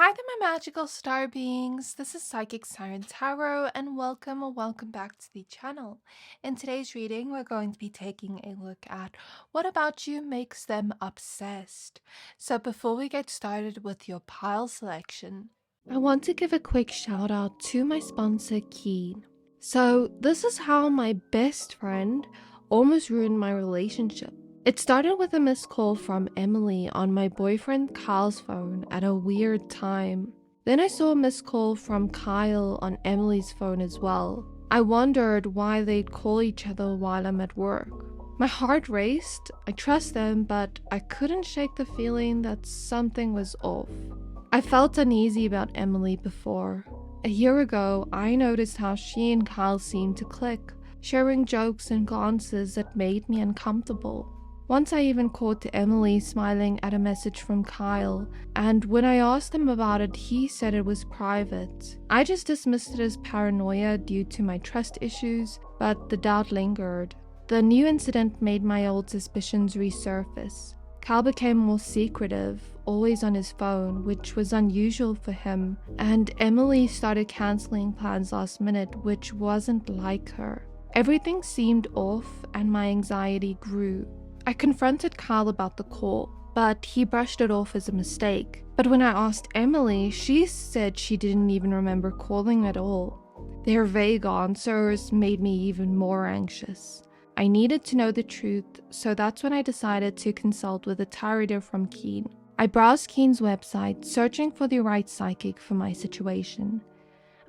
Hi there, my magical star beings. This is Psychic Siren Tarot, and welcome back to the channel. In today's reading, we're going to be taking a look at what about you makes them obsessed. So before we get started with your pile selection, I want to give a quick shout out to my sponsor, Keen. So this is how my best friend almost ruined my relationship. It started with a missed call from Emily on my boyfriend Kyle's phone at a weird time. Then I saw a missed call from Kyle on Emily's phone as well. I wondered why they'd call each other while I'm at work. My heart raced. I trust them, but I couldn't shake the feeling that something was off. I felt uneasy about Emily before. A year ago, I noticed how she and Kyle seemed to click, sharing jokes and glances that made me uncomfortable. Once I even caught Emily smiling at a message from Kyle, and when I asked him about it, he said it was private. I just dismissed it as paranoia due to my trust issues, but the doubt lingered. The new incident made my old suspicions resurface. Kyle became more secretive, always on his phone, which was unusual for him, and Emily started cancelling plans last minute, which wasn't like her. Everything seemed off, and my anxiety grew. I confronted Kyle about the call, but he brushed it off as a mistake. But when I asked Emily, she said she didn't even remember calling at all. Their vague answers made me even more anxious. I needed to know the truth, so that's when I decided to consult with a tarot reader from Keen. I browsed Keen's website, searching for the right psychic for my situation.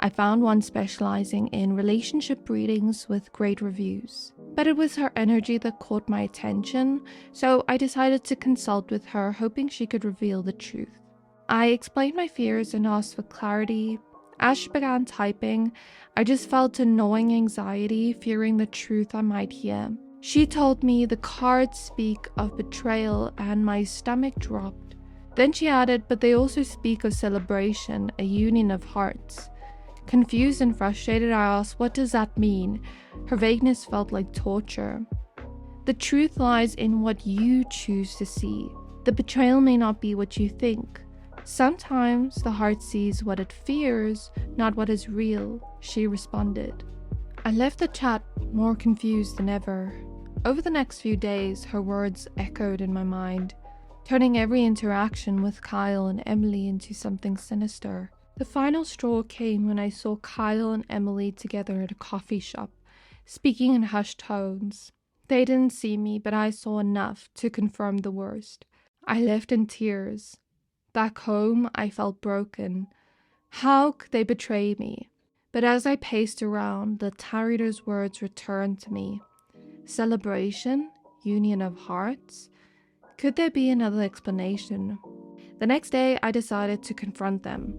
I found one specializing in relationship readings with great reviews. But it was her energy that caught my attention, so I decided to consult with her, hoping she could reveal the truth. I explained my fears and asked for clarity. As she began typing, I just felt a gnawing anxiety, fearing the truth I might hear. She told me the cards speak of betrayal, and my stomach dropped. Then she added, but they also speak of celebration, a union of hearts. Confused and frustrated, I asked, what does that mean? Her vagueness felt like torture. The truth lies in what you choose to see. The betrayal may not be what you think. Sometimes the heart sees what it fears, not what is real, she responded. I left the chat more confused than ever. Over the next few days, her words echoed in my mind, turning every interaction with Kyle and Emily into something sinister. The final straw came when I saw Kyle and Emily together at a coffee shop, speaking in hushed tones. They didn't see me, but I saw enough to confirm the worst. I left in tears. Back home, I felt broken. How could they betray me? But as I paced around, the tarot reader's words returned to me. Celebration? Union of hearts? Could there be another explanation? The next day, I decided to confront them.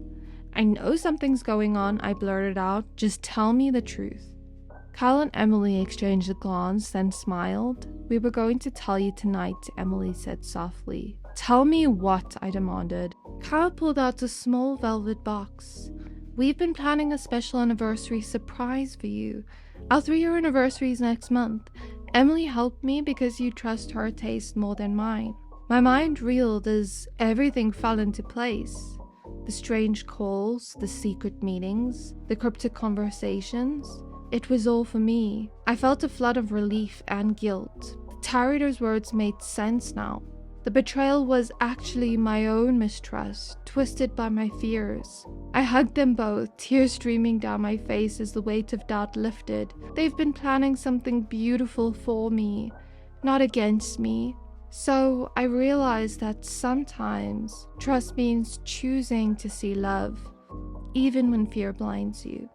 I know something's going on, I blurted out. Just tell me the truth. Kyle and Emily exchanged a glance, then smiled. We were going to tell you tonight, Emily said softly. Tell me what? I demanded. Kyle pulled out a small velvet box. We've been planning a special anniversary surprise for you. Our 3-year anniversary is next month. Emily helped me because you trust her taste more than mine. My mind reeled as everything fell into place. The strange calls, the secret meetings, the cryptic conversations. It was all for me. I felt a flood of relief and guilt. The tarot reader's words made sense now. The betrayal was actually my own mistrust, twisted by my fears. I hugged them both, tears streaming down my face as the weight of doubt lifted. They've been planning something beautiful for me, not against me. So I realized that sometimes trust means choosing to see love, even when fear blinds you.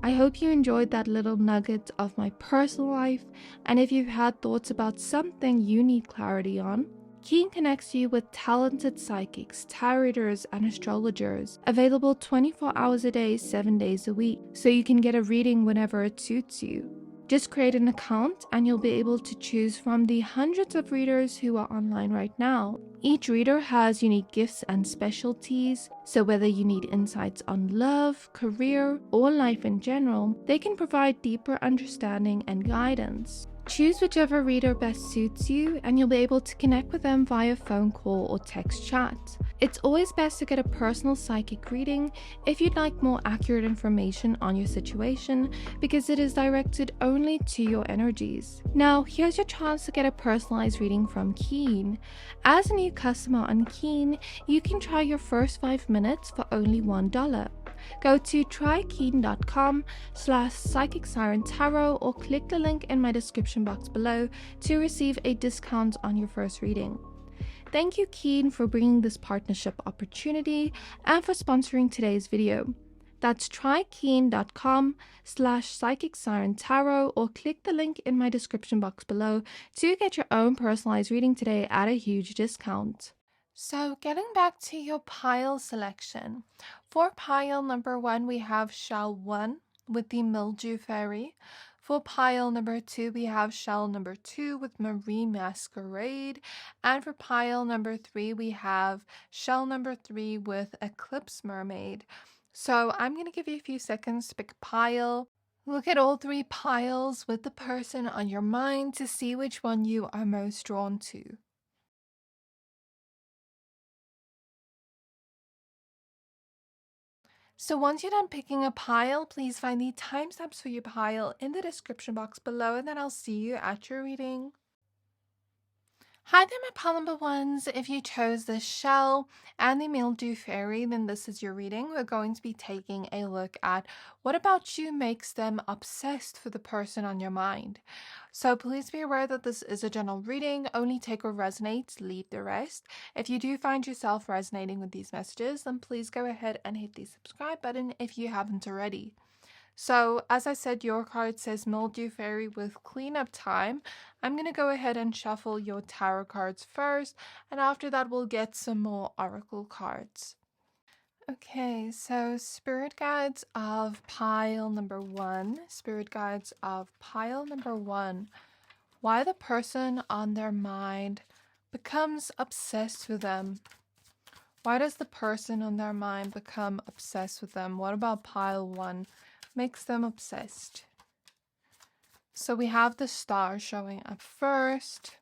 I hope you enjoyed that little nugget of my personal life, and if you've had thoughts about something you need clarity on, Keen connects you with talented psychics, tarot readers, and astrologers, available 24 hours a day, 7 days a week, so you can get a reading whenever it suits you. Just create an account and you'll be able to choose from the hundreds of readers who are online right now. Each reader has unique gifts and specialties, so whether you need insights on love, career, or life in general, they can provide deeper understanding and guidance. Choose whichever reader best suits you, and you'll be able to connect with them via phone call or text chat. It's always best to get a personal psychic reading if you'd like more accurate information on your situation, because it is directed only to your energies. Now, here's your chance to get a personalized reading from Keen. As a new customer on Keen, you can try your first 5 minutes for only $1. Go to trykeen.com/psychic-siren-tarot or click the link in my description box below to receive a discount on your first reading. Thank you, Keen, for bringing this partnership opportunity and for sponsoring today's video. That's trykeen.com/psychic-siren-tarot or click the link in my description box below to get your own personalized reading today at a huge discount. So getting back to your pile selection, for pile number 1 we have shell 1 with the Mildew fairy. For pile number 2 we have shell number 2 with Masquerade, and for pile number 3 we have shell number 3 with Eclipse Mermaid. So I'm going to give you a few seconds to pick a pile. Look at all 3 piles with the person on your mind to see which one you are most drawn to. So once you're done picking a pile, please find the timestamps for your pile in the description box below, and then I'll see you at your reading. Hi there, my pile number 1s. If you chose the shell and the Mildew fairy, then this is your reading. We're going to be taking a look at what about you makes them obsessed with the person on your mind. So please be aware that this is a general reading. Only take what resonates, leave the rest. If you do find yourself resonating with these messages, then please go ahead and hit the subscribe button if you haven't already. So, as I said, your card says Mildew Fairy with cleanup time. I'm going to go ahead and shuffle your tarot cards first, and after that we'll get some more oracle cards. Okay, so spirit guides of pile number 1. Spirit guides of pile number 1. Why the person on their mind becomes obsessed with them. Why does the person on their mind become obsessed with them? What about pile 1 makes them obsessed? So we have the star showing up first.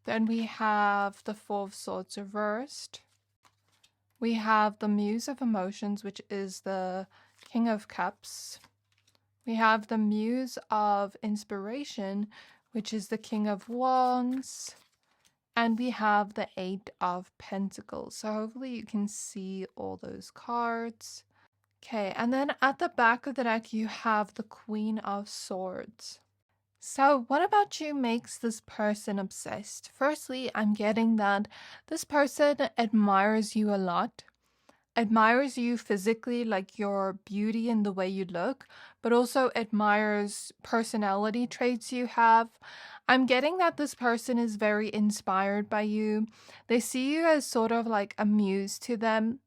Then we have the 4 of Swords reversed. We have the Muse of Emotions, which is the King of Cups. We have the Muse of Inspiration, which is the King of Wands. And we have the 8 of Pentacles. So hopefully you can see all those cards. Okay, and then at the back of the deck, you have the Queen of Swords. So what about you makes this person obsessed? Firstly, I'm getting that this person admires you a lot. Admires you physically, like your beauty and the way you look, but also admires personality traits you have. I'm getting that this person is very inspired by you. They see you as sort of like a muse to them.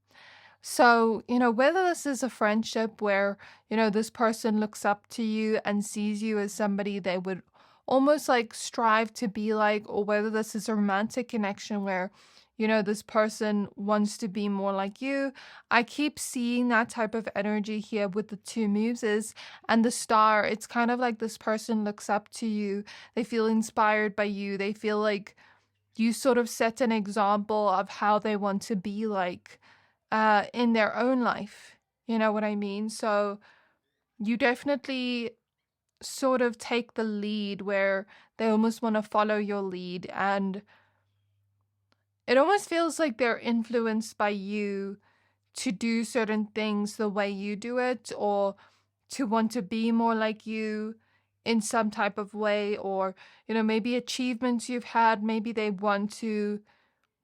So, whether this is a friendship where, this person looks up to you and sees you as somebody they would almost like strive to be like, or whether this is a romantic connection where, this person wants to be more like you. I keep seeing that type of energy here with the 2 muses and the star. It's kind of like this person looks up to you. They feel inspired by you. They feel like you sort of set an example of how they want to be like in their own life. You know what I mean? So you definitely sort of take the lead where they almost want to follow your lead, and it almost feels like they're influenced by you to do certain things the way you do it, or to want to be more like you in some type of way, or, maybe achievements you've had, maybe they want to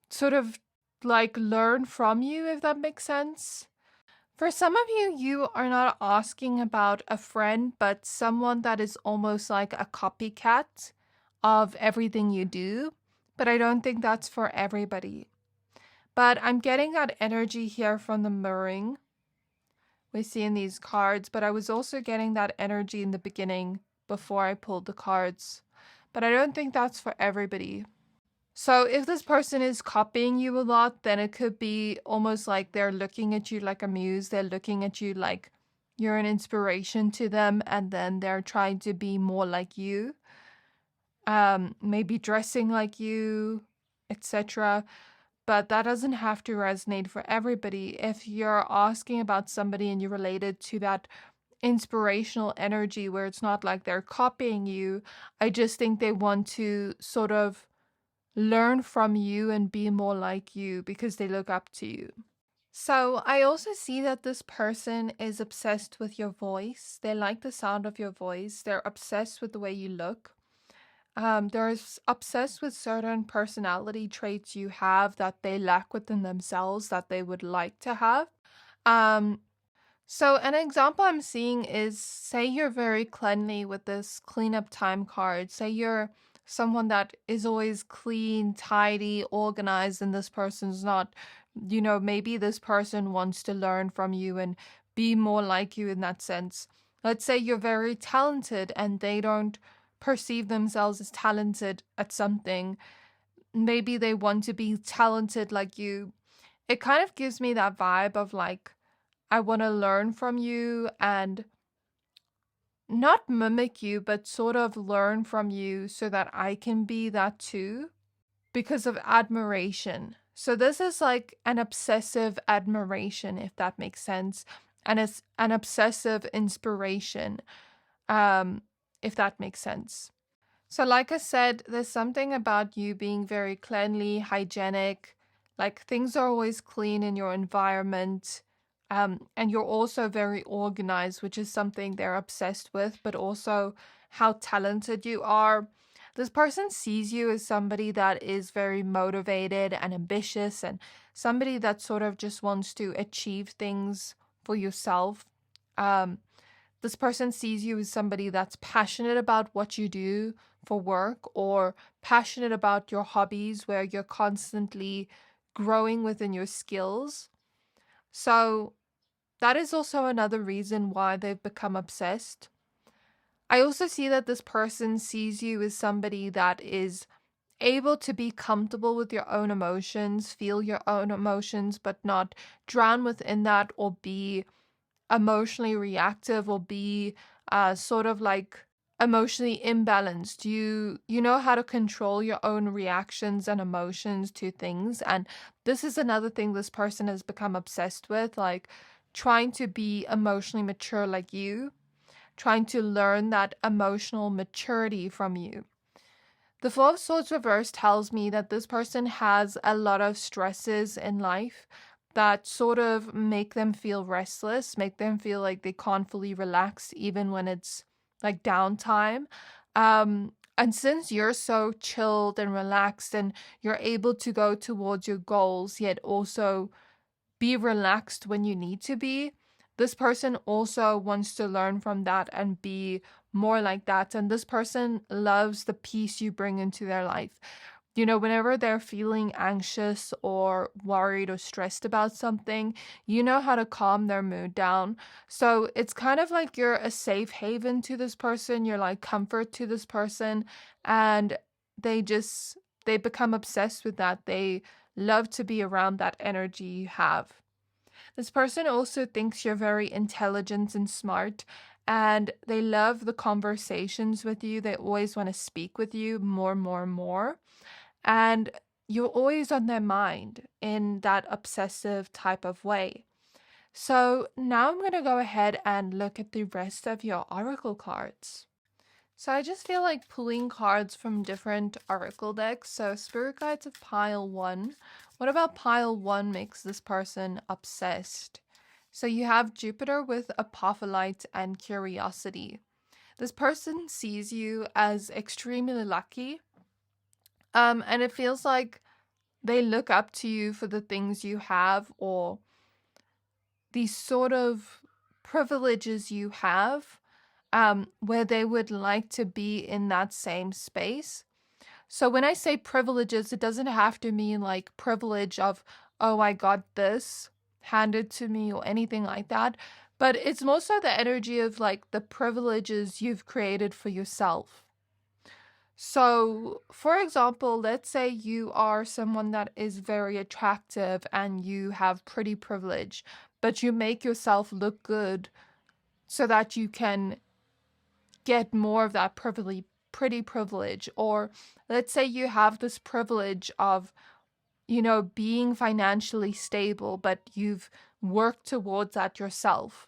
sort of like learn from you, if that makes sense. For some of you, you are not asking about a friend, but someone that is almost like a copycat of everything you do. But I don't think that's for everybody. But I'm getting that energy here from the mirroring we see in these cards, but I was also getting that energy in the beginning before I pulled the cards. But I don't think that's for everybody. So if this person is copying you a lot, then it could be almost like they're looking at you like a muse. They're looking at you like, you're an inspiration to them, and then they're trying to be more like you, maybe dressing like you, etc. But that doesn't have to resonate for everybody. If you're asking about somebody and you're related to that inspirational energy where it's not like they're copying you, I just think they want to sort of learn from you and be more like you because they look up to you. So I also see that this person is obsessed with your voice. They like the sound of your voice. They're obsessed with the way you look. They're obsessed with certain personality traits you have that they lack within themselves that they would like to have. So an example I'm seeing is, say you're very cleanly with this cleanup time card. Say you're someone that is always clean, tidy, organized, and this person's not. Maybe this person wants to learn from you and be more like you in that sense. Let's say you're very talented and they don't perceive themselves as talented at something. Maybe they want to be talented like you. It kind of gives me that vibe of like, I want to learn from you and not mimic you, but sort of learn from you so that I can be that too, because of admiration. So this is like an obsessive admiration, if that makes sense. And it's an obsessive inspiration, if that makes sense. So like I said, there's something about you being very cleanly, hygienic, like things are always clean in your environment. And you're also very organized, which is something they're obsessed with, but also how talented you are. This person sees you as somebody that is very motivated and ambitious, and somebody that sort of just wants to achieve things for yourself. This person sees you as somebody that's passionate about what you do for work, or passionate about your hobbies where you're constantly growing within your skills. So that is also another reason why they've become obsessed. I also see that this person sees you as somebody that is able to be comfortable with your own emotions, feel your own emotions, but not drown within that or be emotionally reactive or be sort of like emotionally imbalanced. You know how to control your own reactions and emotions to things. And this is another thing this person has become obsessed with, like trying to be emotionally mature like you, trying to learn that emotional maturity from you. The Four of Swords reverse tells me that this person has a lot of stresses in life that sort of make them feel restless, make them feel like they can't fully relax even when it's like downtime. And since you're so chilled and relaxed and you're able to go towards your goals, yet also be relaxed when you need to be, this person also wants to learn from that and be more like that. And this person loves the peace you bring into their life. Whenever they're feeling anxious or worried or stressed about something, you know how to calm their mood down. So it's kind of like you're a safe haven to this person. You're like comfort to this person. And they become obsessed with that. They love to be around that energy you have. This person also thinks you're very intelligent and smart, and they love the conversations with you. They always want to speak with you more, more, more. And you're always on their mind in that obsessive type of way. So now I'm going to go ahead and look at the rest of your oracle cards. So I just feel like pulling cards from different oracle decks. So Spirit Guides of pile 1. What about pile 1 makes this person obsessed? So you have Jupiter with Apophyllite and Curiosity. This person sees you as extremely lucky. And it feels like they look up to you for the things you have or these sort of privileges you have, where they would like to be in that same space. So when I say privileges, it doesn't have to mean like privilege of, oh, I got this handed to me or anything like that. But it's more so the energy of like the privileges you've created for yourself. So, for example, let's say you are someone that is very attractive and you have pretty privilege, but you make yourself look good so that you can get more of that pretty privilege. Or let's say you have this privilege of, being financially stable, but you've worked towards that yourself.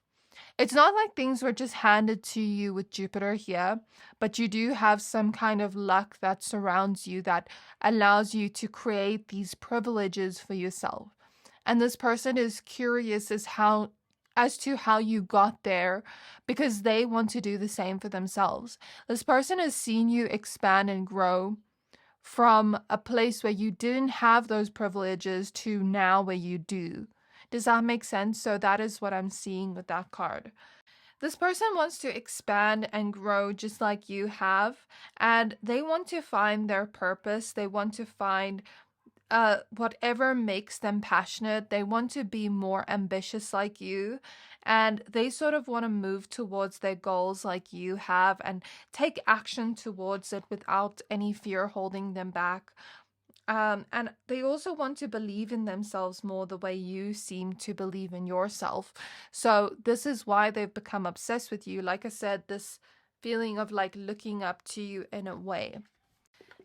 It's not like things were just handed to you with Jupiter here, but you do have some kind of luck that surrounds you that allows you to create these privileges for yourself. And this person is curious as to how you got there, because they want to do the same for themselves. This person has seen you expand and grow from a place where you didn't have those privileges to now where you do. Does that make sense? So that is what I'm seeing with that card. This person wants to expand and grow just like you have, and they want to find their purpose. They want to find whatever makes them passionate. They want to be more ambitious like you, and they sort of want to move towards their goals like you have and take action towards it without any fear holding them back. And they also want to believe in themselves more the way you seem to believe in yourself. So this is why they've become obsessed with you. Like I said, this feeling of like looking up to you in a way.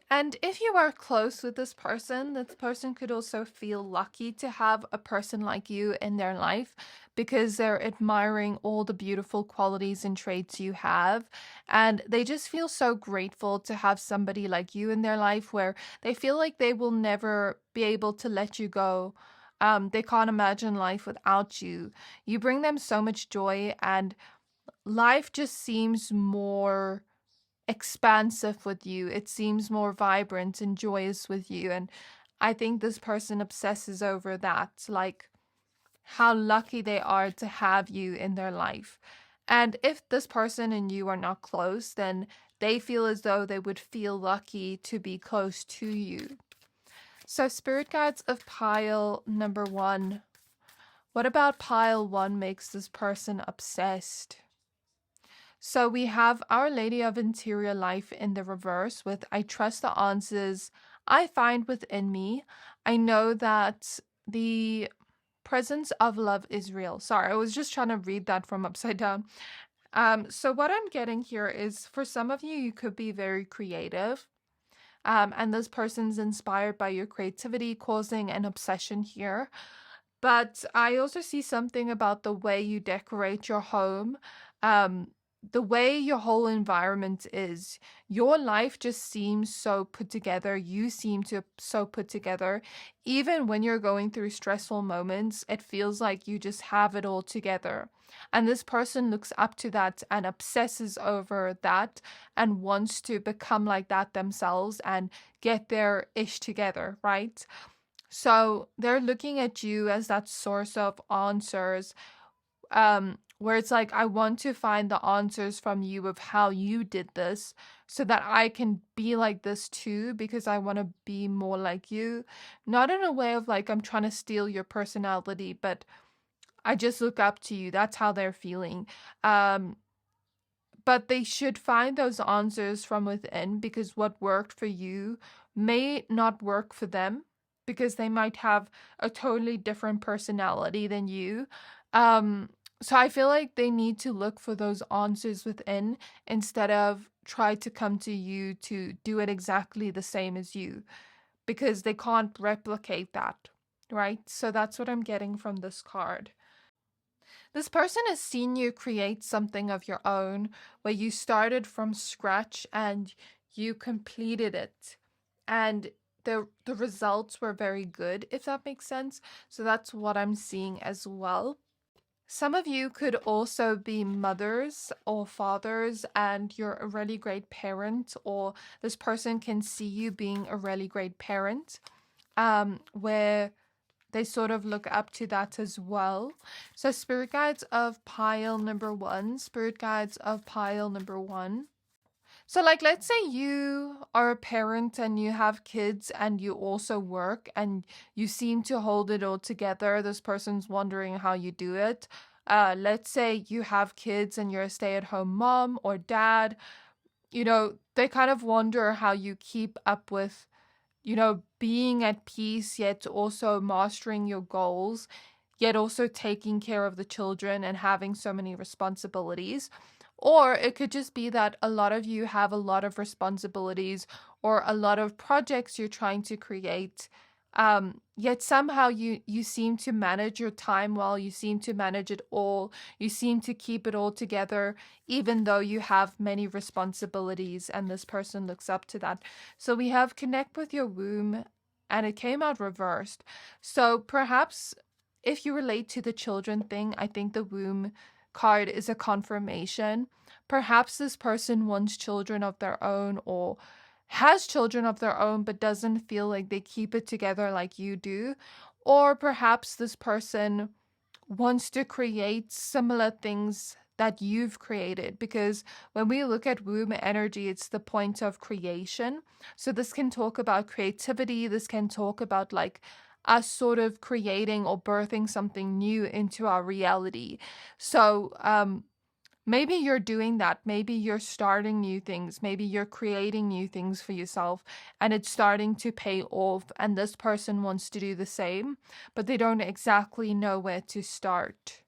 And if you are close with this person could also feel lucky to have a person like you in their life, because they're admiring all the beautiful qualities and traits you have. And they just feel so grateful to have somebody like you in their life, where they feel like they will never be able to let you go. They can't imagine life without you. You bring them so much joy, and life just seems more expansive with you. It seems more vibrant and joyous with you. And I think this person obsesses over that, like how lucky they are to have you in their life. And if this person and you are not close, then they feel as though they would feel lucky to be close to you. So spirit guides of pile number 1. What about pile 1 makes this person obsessed? So we have Our Lady of Interior Life in the reverse with I trust the answers I find within me. I know that the presence of love is real. Sorry, I was just trying to read that from upside down. So what I'm getting here is, for some of you, you could be very creative. And this person's inspired by your creativity, causing an obsession here. But I also see something about the way you decorate your home, the way your whole environment is. Your life just seems so put together. You seem to so put together. Even when you're going through stressful moments, it feels like you just have it all together. And this person looks up to that and obsesses over that and wants to become like that themselves and get their ish together, right? So they're looking at you as that source of answers, where it's like, I want to find the answers from you of how you did this so that I can be like this too, because I want to be more like you. Not in a way of like, I'm trying to steal your personality, but I just look up to you. That's how they're feeling. But they should find those answers from within, because what worked for you may not work for them, because they might have a totally different personality than you. So I feel like they need to look for those answers within instead of try to come to you to do it exactly the same as you, because they can't replicate that, right? So that's what I'm getting from this card. This person has seen you create something of your own, where you started from scratch and you completed it. And the results were very good, if that makes sense. So that's what I'm seeing as well. Some of you could also be mothers or fathers, and you're a really great parent, or this person can see you being a really great parent, where they sort of look up to that as well. So spirit guides of pile number 1, spirit guides of pile number 1. So like, let's say you are a parent and you have kids and you also work and you seem to hold it all together. This person's wondering how you do it. Let's say you have kids and you're a stay-at-home mom or dad. They kind of wonder how you keep up with being at peace, yet also mastering your goals. yet also taking care of the children and having so many responsibilities. Or it could just be that a lot of you have a lot of responsibilities or a lot of projects you're trying to create. Yet somehow you seem to manage your time well, you seem to manage it all, you seem to keep it all together, even though you have many responsibilities, and this person looks up to that. So we have connect with your womb, and it came out reversed. So perhaps if you relate to the children thing, I think the womb card is a confirmation. Perhaps this person wants children of their own or has children of their own but doesn't feel like they keep it together like you do. Or perhaps this person wants to create similar things that you've created, because when we look at womb energy, it's the point of creation. So this can talk about creativity, this can talk about like us sort of creating or birthing something new into our reality. So maybe you're doing that. Maybe you're starting new things. Maybe you're creating new things for yourself and it's starting to pay off. And this person wants to do the same, but they don't exactly know where to start.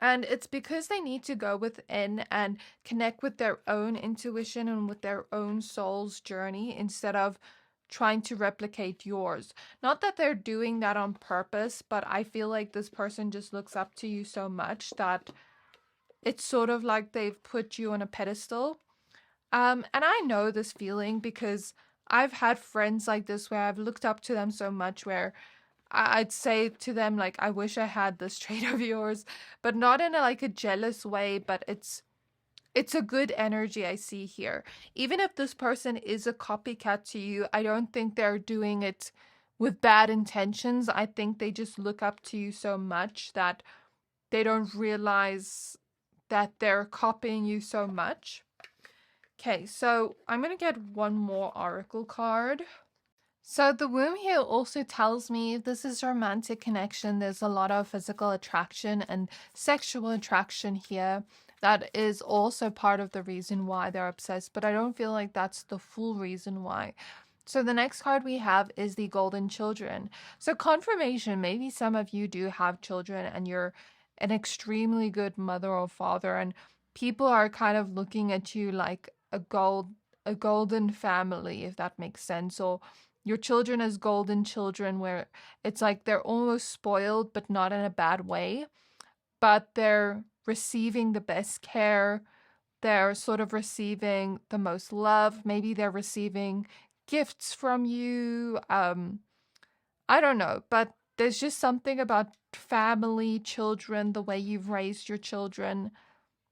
And it's because they need to go within and connect with their own intuition and with their own soul's journey instead of trying to replicate yours. Not that they're doing that on purpose, but I feel like this person just looks up to you so much that it's sort of like they've put you on a pedestal. And I know this feeling because I've had friends like this where I've looked up to them so much where I'd say to them, like, I wish I had this trait of yours, but not in a jealous way, but it's a good energy I see here. Even if this person is a copycat to you, I don't think they're doing it with bad intentions. I think they just look up to you so much that they don't realize that they're copying you so much. Okay, so I'm going to get one more oracle card. So the womb here also tells me if this is a romantic connection, there's a lot of physical attraction and sexual attraction here. That is also part of the reason why they're obsessed, but I don't feel like that's the full reason why. So the next card we have is the Golden Children. So confirmation, maybe some of you do have children and you're an extremely good mother or father, and people are kind of looking at you like a golden family, if that makes sense, or your children as golden children, where it's like they're almost spoiled, but not in a bad way, but they're receiving the best care. They're sort of receiving the most love. Maybe they're receiving gifts from you. I don't know, but there's just something about family, children, the way you've raised your children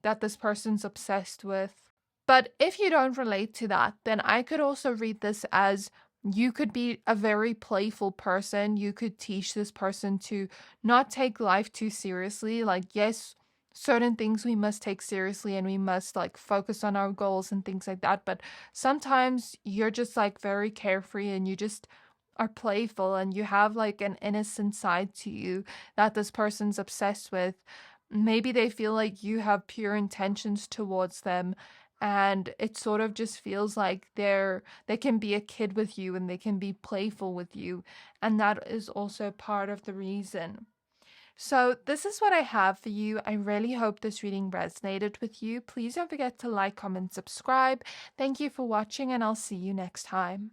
that this person's obsessed with. But if you don't relate to that, then I could also read this as you could be a very playful person. You could teach this person to not take life too seriously. Like, yes, certain things we must take seriously and we must focus on our goals and things like that. But sometimes you're just very carefree and you just are playful and you have an innocent side to you that this person's obsessed with. Maybe they feel like you have pure intentions towards them, and it sort of just feels like they can be a kid with you and they can be playful with you, and that is also part of the reason. So this is what I have for you. I really hope this reading resonated with you. Please don't forget to like, comment, subscribe. Thank you for watching, and I'll see you next time.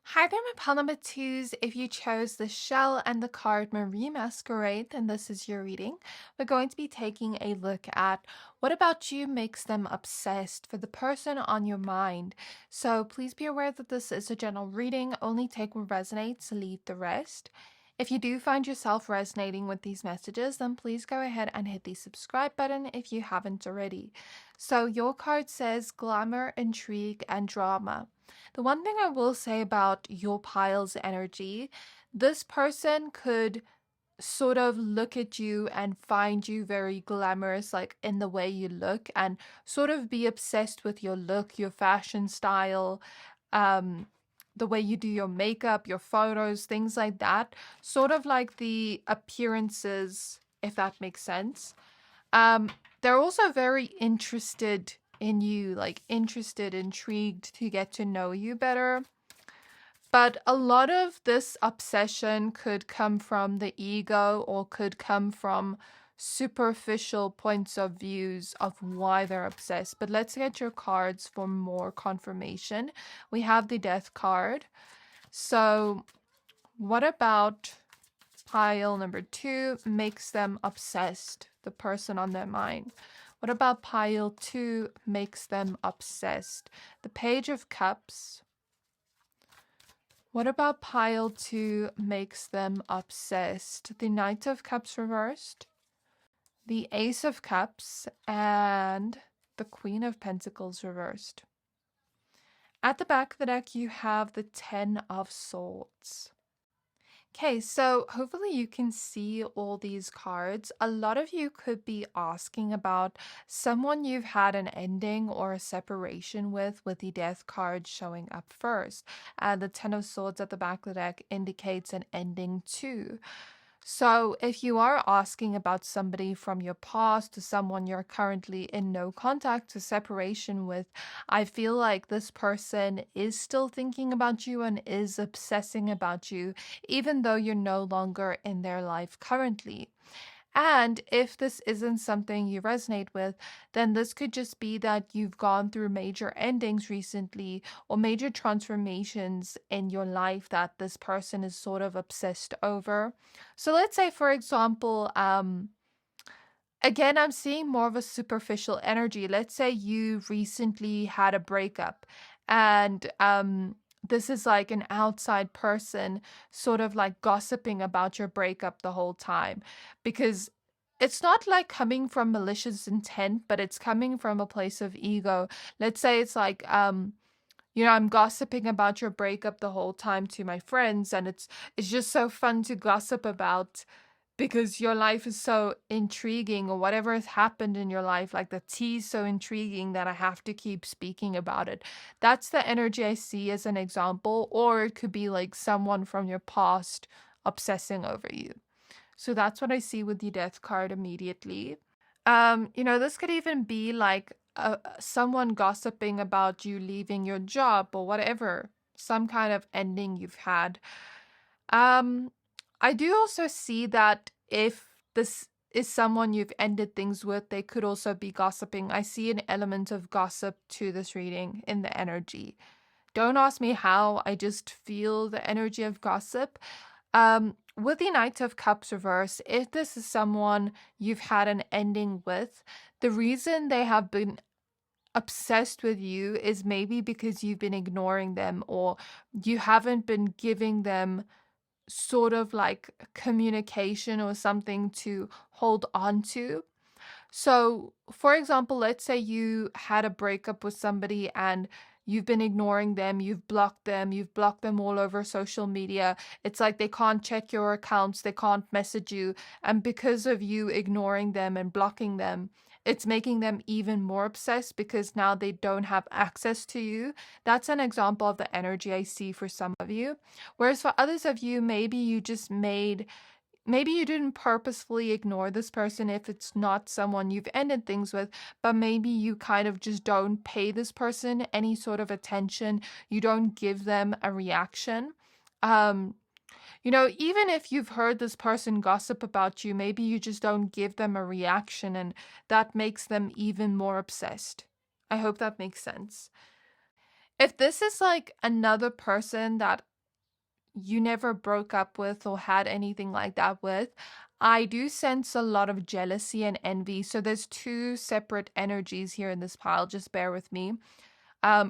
Hi there, my pile number twos. If you chose the shell and the card Marie Masquerade, then this is your reading. We're going to be taking a look at what about you makes them obsessed for the person on your mind. So please be aware that this is a general reading. Only take what resonates, leave the rest. If you do find yourself resonating with these messages, then please go ahead and hit the subscribe button if you haven't already. So your card says glamour, intrigue, and drama. The one thing I will say about your pile's energy, this person could sort of look at you and find you very glamorous, in the way you look, and sort of be obsessed with your look, your fashion style, the way you do your makeup, your photos, things like that. Sort of like the appearances, if that makes sense. They're also very interested in you, interested, intrigued to get to know you better. But a lot of this obsession could come from the ego or could come from superficial points of views of why they're obsessed. But let's get your cards for more confirmation. We have the Death card. So what about pile number 2 makes them obsessed, the person on their mind? What about pile 2 makes them obsessed? The Page of Cups. What about pile 2 makes them obsessed? The Knight of Cups reversed, the Ace of Cups, and the Queen of Pentacles reversed. At the back of the deck, you have the 10 of Swords. Okay, so hopefully you can see all these cards. A lot of you could be asking about someone you've had an ending or a separation with the Death card showing up first. And the 10 of Swords at the back of the deck indicates an ending too. So if you are asking about somebody from your past to someone you're currently in no contact to separation with, I feel like this person is still thinking about you and is obsessing about you, even though you're no longer in their life currently. And if this isn't something you resonate with, then this could just be that you've gone through major endings recently or major transformations in your life that this person is sort of obsessed over. So let's say, for example, again, I'm seeing more of a superficial energy. Let's say you recently had a breakup and this is like an outside person sort of like gossiping about your breakup the whole time, because it's not like coming from malicious intent, but it's coming from a place of ego. Let's say it's like, I'm gossiping about your breakup the whole time to my friends, and it's just so fun to gossip about because your life is so intriguing, or whatever has happened in your life, like the tea is so intriguing that I have to keep speaking about it. That's the energy I see as an example. Or it could be like someone from your past obsessing over you. So that's what I see with the Death card immediately. This could even be like someone gossiping about you leaving your job or whatever, some kind of ending you've had. I do also see that if this is someone you've ended things with, they could also be gossiping. I see an element of gossip to this reading in the energy. Don't ask me how, I just feel the energy of gossip. With the Knight of Cups reverse, if this is someone you've had an ending with, the reason they have been obsessed with you is maybe because you've been ignoring them, or you haven't been giving them sort of like communication or something to hold on to. So, for example, let's say you had a breakup with somebody and you've been ignoring them, you've blocked them all over social media. It's like they can't check your accounts, they can't message you. And because of you ignoring them and blocking them, it's making them even more obsessed because now they don't have access to you. That's an example of the energy I see for some of you. Whereas for others of you, maybe you didn't purposefully ignore this person if it's not someone you've ended things with, but maybe you kind of just don't pay this person any sort of attention. You don't give them a reaction. Even if you've heard this person gossip about you, maybe you just don't give them a reaction, and that makes them even more obsessed. I hope that makes sense. If this is like another person that you never broke up with or had anything like that with, I do sense a lot of jealousy and envy. So there's two separate energies here in this pile. Just bear with me.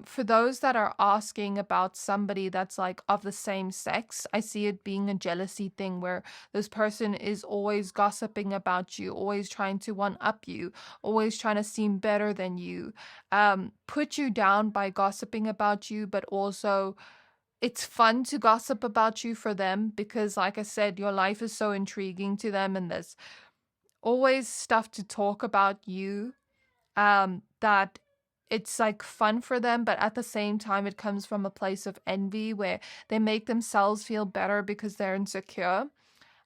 For those that are asking about somebody that's like of the same sex, I see it being a jealousy thing where this person is always gossiping about you, always trying to one-up you, always trying to seem better than you, put you down by gossiping about you, but also it's fun to gossip about you for them because, like I said, your life is so intriguing to them and there's always stuff to talk about you, that it's like fun for them, but at the same time it comes from a place of envy where they make themselves feel better because they're insecure.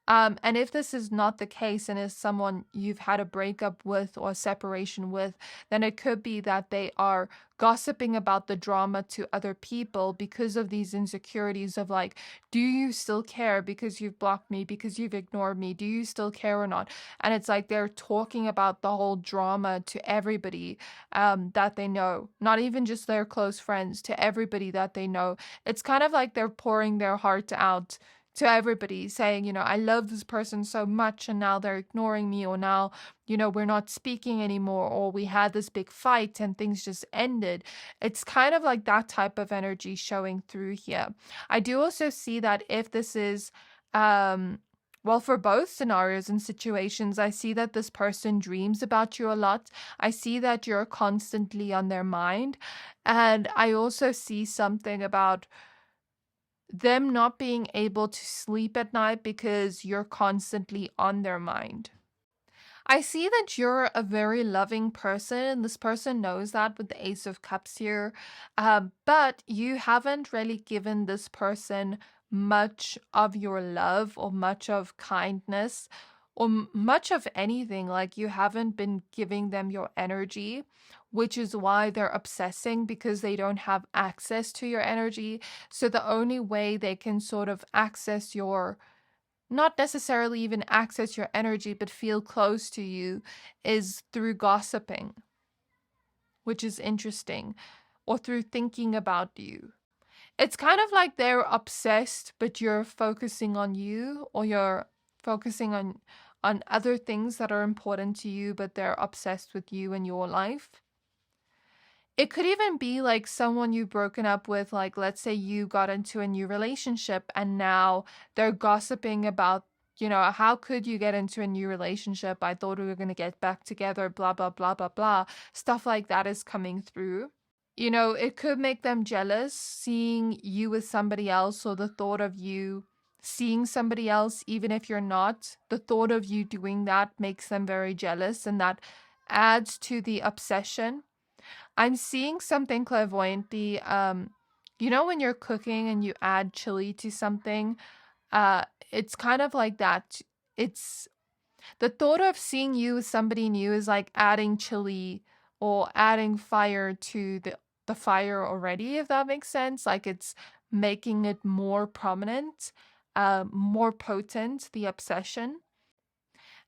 And if this is not the case and is someone you've had a breakup with or separation with, then it could be that they are gossiping about the drama to other people because of these insecurities of like, do you still care because you've blocked me, because you've ignored me? Do you still care or not? And it's like they're talking about the whole drama to everybody that they know, not even just their close friends, to everybody that they know. It's kind of like they're pouring their heart out to everybody, saying, I love this person so much and now they're ignoring me, or now, we're not speaking anymore, or we had this big fight and things just ended. It's kind of like that type of energy showing through here. I do also see that if this is, well, for both scenarios and situations, I see that this person dreams about you a lot. I see that you're constantly on their mind. And I also see something about them not being able to sleep at night because you're constantly on their mind. I see that you're a very loving person, and this person knows that with the Ace of Cups here. But you haven't really given this person much of your love or much of kindness or much of anything. Like, you haven't been giving them your energy, which is why they're obsessing, because they don't have access to your energy. So the only way they can sort of access your, not necessarily even access your energy, but feel close to you, is through gossiping, which is interesting, or through thinking about you. It's kind of like they're obsessed, but you're focusing on you, or you're focusing on other things that are important to you, but they're obsessed with you and your life. It could even be like someone you've broken up with, like let's say you got into a new relationship and now they're gossiping about, how could you get into a new relationship? I thought we were going to get back together, blah, blah, blah, blah, blah. Stuff like that is coming through. It could make them jealous seeing you with somebody else, or the thought of you seeing somebody else, even if you're not. The thought of you doing that makes them very jealous, and that adds to the obsession. I'm seeing something clairvoyantly. When you're cooking and you add chili to something, it's kind of like that. It's the thought of seeing you with somebody new is like adding chili or adding fire to the fire already, if that makes sense. Like, it's making it more prominent, more potent, the obsession.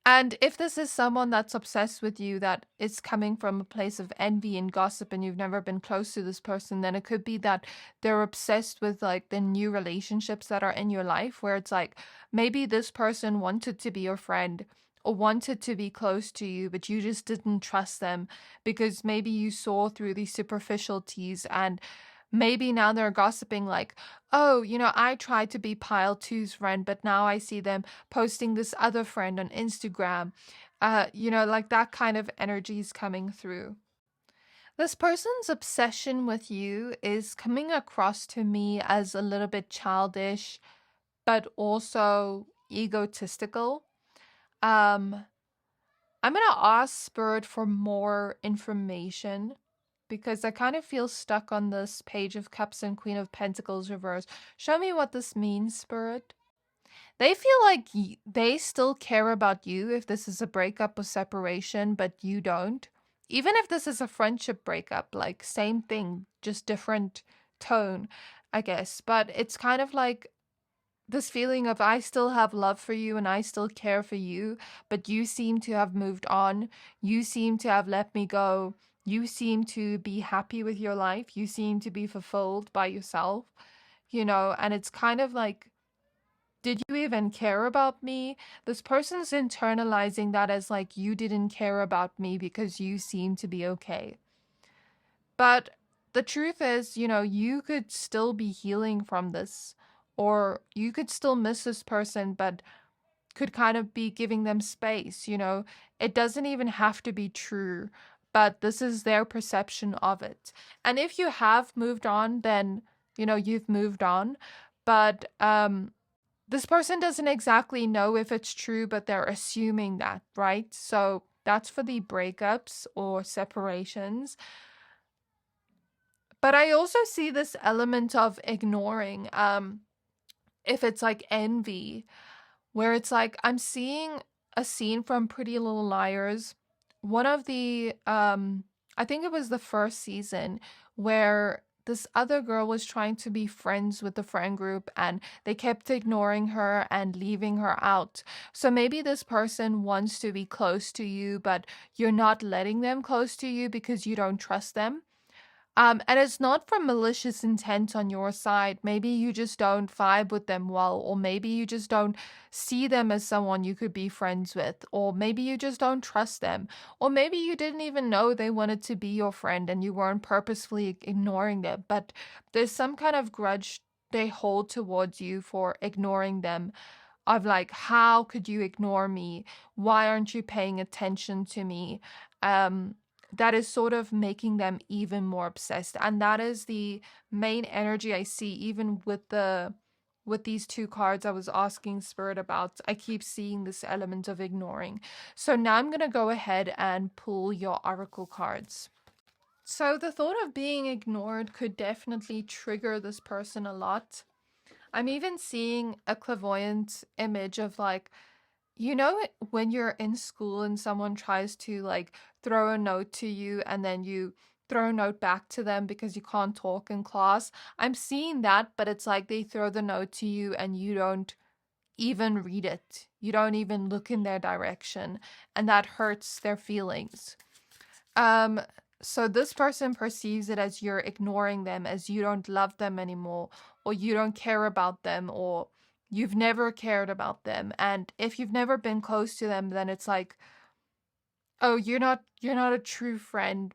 And if this is someone that's obsessed with you, that is coming from a place of envy and gossip, and you've never been close to this person, then it could be that they're obsessed with like the new relationships that are in your life, where it's like maybe this person wanted to be your friend or wanted to be close to you, but you just didn't trust them because maybe you saw through these superficialities, and maybe now they're gossiping like, oh, I tried to be pile two's friend, but now I see them posting this other friend on Instagram. Like that kind of energy is coming through. This person's obsession with you is coming across to me as a little bit childish, but also egotistical. Um, I'm gonna ask Spirit for more information because I kind of feel stuck on this Page of Cups and Queen of Pentacles reverse. Show me what this means, Spirit. They feel like they still care about you if this is a breakup or separation, but you don't. Even if this is a friendship breakup, like same thing, just different tone, I guess. But it's kind of like this feeling of, I still have love for you and I still care for you, but you seem to have moved on. You seem to have let me go. You seem to be happy with your life. You seem to be fulfilled by yourself, and it's kind of like, did you even care about me? This person's internalizing that as like, you didn't care about me because you seem to be okay. But the truth is, you could still be healing from this, or you could still miss this person, but could kind of be giving them space. It doesn't even have to be true, but this is their perception of it. And if you have moved on, then, you've moved on. But this person doesn't exactly know if it's true, but they're assuming that, right? So that's for the breakups or separations. But I also see this element of ignoring, if it's like envy, where it's like I'm seeing a scene from Pretty Little Liars. One of the I think it was the first season where this other girl was trying to be friends with the friend group and they kept ignoring her and leaving her out. So maybe this person wants to be close to you, but you're not letting them close to you because you don't trust them. And it's not from malicious intent on your side. Maybe you just don't vibe with them well, or maybe you just don't see them as someone you could be friends with, or maybe you just don't trust them, or maybe you didn't even know they wanted to be your friend and you weren't purposefully ignoring them. But there's some kind of grudge they hold towards you for ignoring them, of like, how could you ignore me? Why aren't you paying attention to me? Um, that is sort of making them even more obsessed. And that is the main energy I see, even with these two cards I was asking Spirit about. I keep seeing this element of ignoring. So now I'm gonna go ahead and pull your oracle cards. So the thought of being ignored could definitely trigger this person a lot. I'm even seeing a clairvoyant image of like, when you're in school and someone tries to like throw a note to you and then you throw a note back to them because you can't talk in class. I'm seeing that, but it's like they throw the note to you and you don't even read it. You don't even look in their direction, and that hurts their feelings. Um, so this person perceives it as you're ignoring them, as you don't love them anymore, or you don't care about them, or you've never cared about them. And if you've never been close to them, then it's like, oh, you're not a true friend.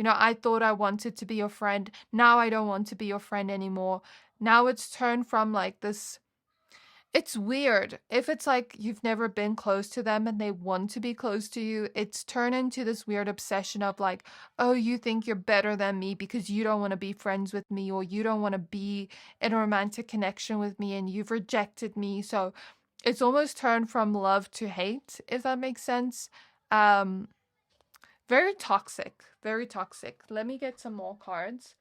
I thought I wanted to be your friend. Now I don't want to be your friend anymore. Now it's turned from like this. It's weird. If it's like you've never been close to them and they want to be close to you, it's turned into this weird obsession of like, oh, you think you're better than me because you don't want to be friends with me, or you don't want to be in a romantic connection with me and you've rejected me. So it's almost turned from love to hate, if that makes sense. Um, Very toxic, very toxic. Let me get some more cards.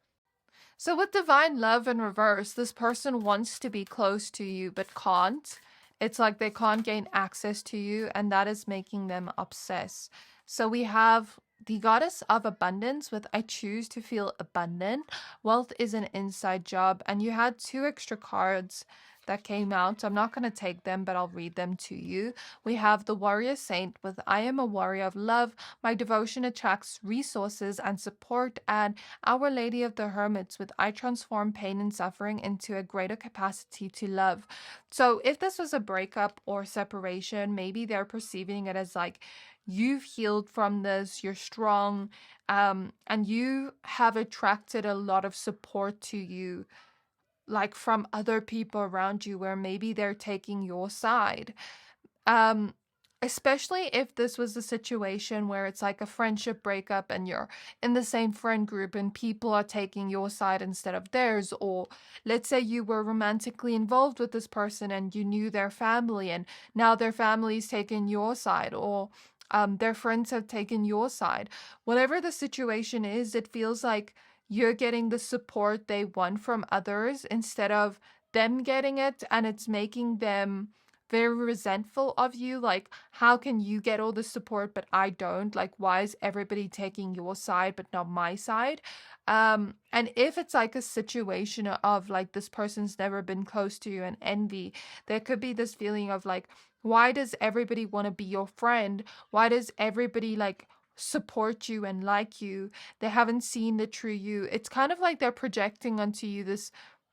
So with divine love in reverse, this person wants to be close to you but can't. It's like they can't gain access to you, and that is making them obsess. So we have the goddess of abundance with I choose to feel abundant. Wealth is an inside job, and you had two extra cards that came out. I'm not going to take them, but I'll read them to you. We have the warrior saint with I am a warrior of love. My devotion attracts resources and support, and our Lady of the Hermits with I transform pain and suffering into a greater capacity to love. So if this was a breakup or separation, maybe they're perceiving it as like, you've healed from this, you're strong, and you have attracted a lot of support to you, like from other people around you, where maybe they're taking your side. Um, Especially if this was a situation where it's like a friendship breakup and you're in the same friend group and people are taking your side instead of theirs, or let's say you were romantically involved with this person and you knew their family and now their family's taken your side, or their friends have taken your side. Whatever the situation is, it feels like you're getting the support they want from others instead of them getting it, and it's making them very resentful of you. Like, how can you get all the support but I don't? Like, why is everybody taking your side but not my side? And if it's like a situation of like this person's never been close to you and envy, there could be this feeling of like, why does everybody want to be your friend? Why does everybody like support you and like you? They haven't seen the true you. It's kind of like they're projecting onto you this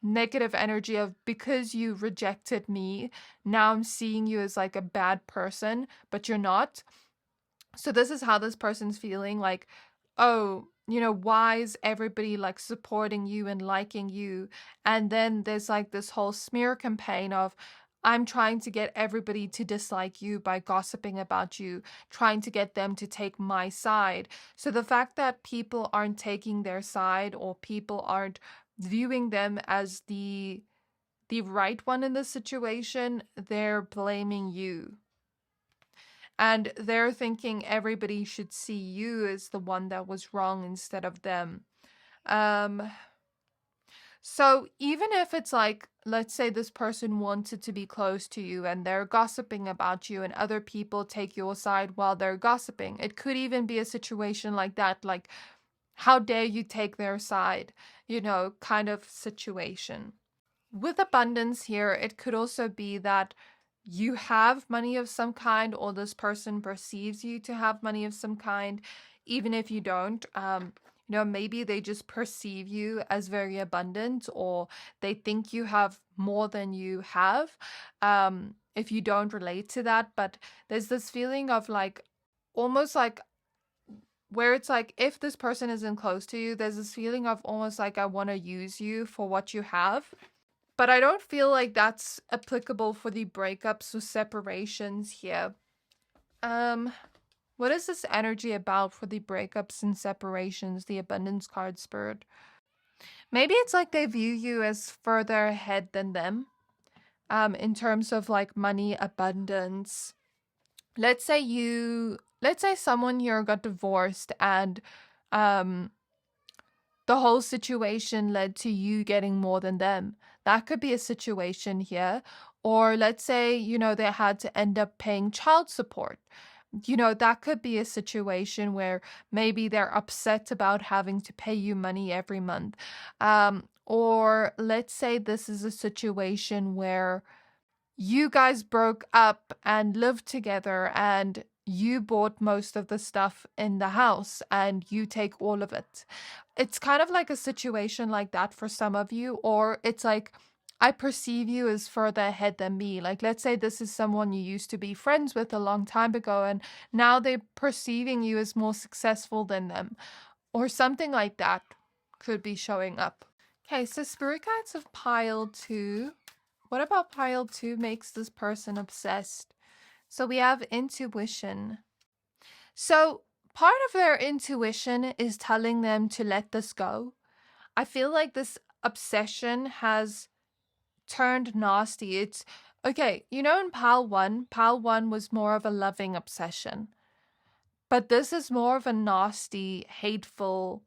negative energy of, because you rejected me, now I'm seeing you as like a bad person, but you're not. So this is how this person's feeling, like, oh, why is everybody like supporting you and liking you? And then there's like this whole smear campaign of, I'm trying to get everybody to dislike you by gossiping about you, trying to get them to take my side. So the fact that people aren't taking their side, or people aren't viewing them as the right one in this situation, they're blaming you. And they're thinking everybody should see you as the one that was wrong instead of them. Um, So even if it's like, let's say this person wanted to be close to you and they're gossiping about you and other people take your side while they're gossiping, it could even be a situation like that, like, how dare you take their side, kind of situation. With abundance here, it could also be that you have money of some kind, or this person perceives you to have money of some kind, even if you don't. Maybe they just perceive you as very abundant, or they think you have more than you have. If you don't relate to that, but there's this feeling of like, almost like, where it's like, if this person isn't close to you, there's this feeling of almost like, I want to use you for what you have. But I don't feel like that's applicable for the breakups or separations here. What is this energy about for the breakups and separations, the abundance card spirit? Maybe it's like they view you as further ahead than them, in terms of like money, abundance. Let's say someone here got divorced and the whole situation led to you getting more than them. That could be a situation here. Or let's say, they had to end up paying child support. That could be a situation where maybe they're upset about having to pay you money every month. Or let's say this is a situation where you guys broke up and lived together and you bought most of the stuff in the house and you take all of it. It's kind of like a situation like that for some of you, or it's like, I perceive you as further ahead than me. Like, let's say this is someone you used to be friends with a long time ago and now they're perceiving you as more successful than them, or something like that could be showing up. Okay, so spirit guides of pile 2. What about pile 2 makes this person obsessed? So we have intuition. So part of their intuition is telling them to let this go. I feel like this obsession has turned nasty. It's okay, in pile 1 was more of a loving obsession. But this is more of a nasty, hateful.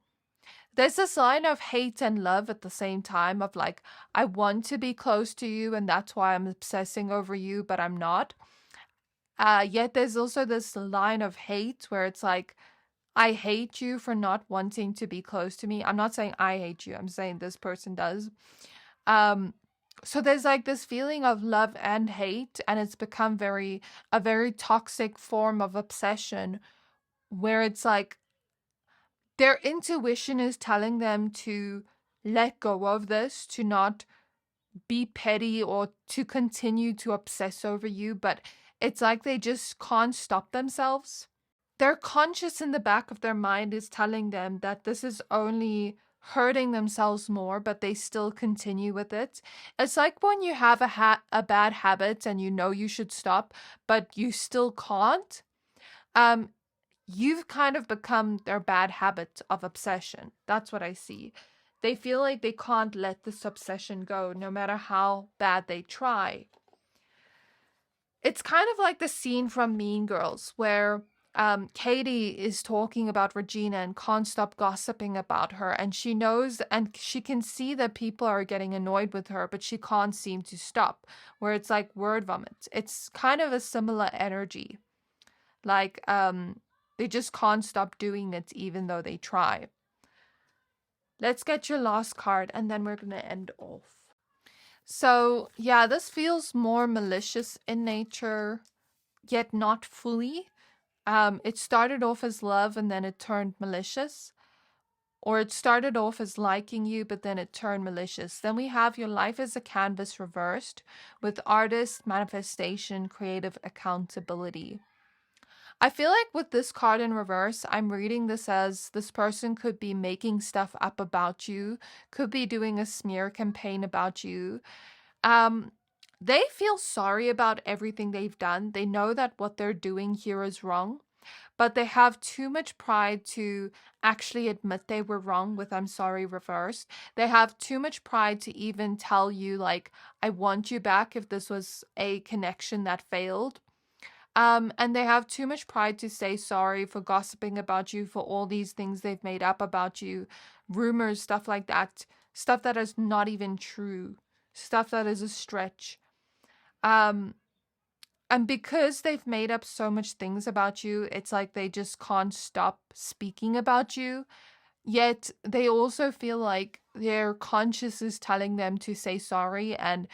There's this line of hate and love at the same time of like, I want to be close to you and that's why I'm obsessing over you, but I'm not. Yet there's also this line of hate where it's like, I hate you for not wanting to be close to me. I'm not saying I hate you. I'm saying this person does. So there's like this feeling of love and hate, and it's become a very toxic form of obsession where it's like, their intuition is telling them to let go of this, to not be petty or to continue to obsess over you, but it's like they just can't stop themselves. Their conscious in the back of their mind is telling them that this is only hurting themselves more, but they still continue with it. It's like when you have a bad habit and you should stop, but you still can't. You've kind of become their bad habit of obsession. That's what I see. They feel like they can't let this obsession go, no matter how bad they try. It's kind of like the scene from Mean Girls, where Katie is talking about Regina and can't stop gossiping about her. And she knows and she can see that people are getting annoyed with her, but she can't seem to stop, where it's like word vomit. It's kind of a similar energy. Like, they just can't stop doing it even though they try. Let's get your last card and then we're going to end off. So, yeah, this feels more malicious in nature, yet not fully. It started off as love and then it turned malicious. Or it started off as liking you, but then it turned malicious. Then we have your life as a canvas reversed with artist, manifestation, creative accountability. I feel like with this card in reverse, I'm reading this as this person could be making stuff up about you, could be doing a smear campaign about you. They feel sorry about everything they've done. They know that what they're doing here is wrong, but they have too much pride to actually admit they were wrong with I'm sorry reversed. They have too much pride to even tell you, like, I want you back if this was a connection that failed. And they have too much pride to say sorry for gossiping about you, for all these things they've made up about you, rumors, stuff like that. stuff that is not even true, stuff that is a stretch. And because they've made up so much things about you, it's like they just can't stop speaking about you. Yet they also feel like their conscience is telling them to say sorry and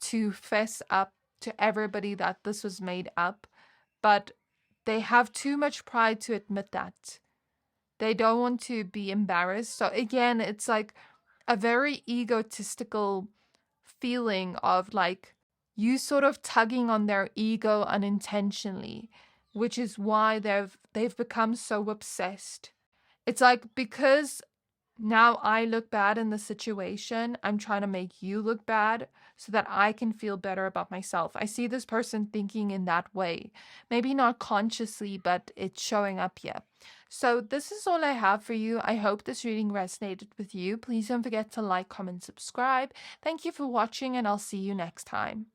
to fess up to everybody that this was made up. But they have too much pride to admit that. They don't want to be embarrassed. So again, it's like a very egotistical feeling of like you sort of tugging on their ego unintentionally, which is why they've become so obsessed. It's like because now I look bad in the situation, I'm trying to make you look bad so that I can feel better about myself. I see this person thinking in that way. Maybe not consciously, but it's showing up here. So this is all I have for you. I hope this reading resonated with you. Please don't forget to like, comment, subscribe. Thank you for watching, and I'll see you next time.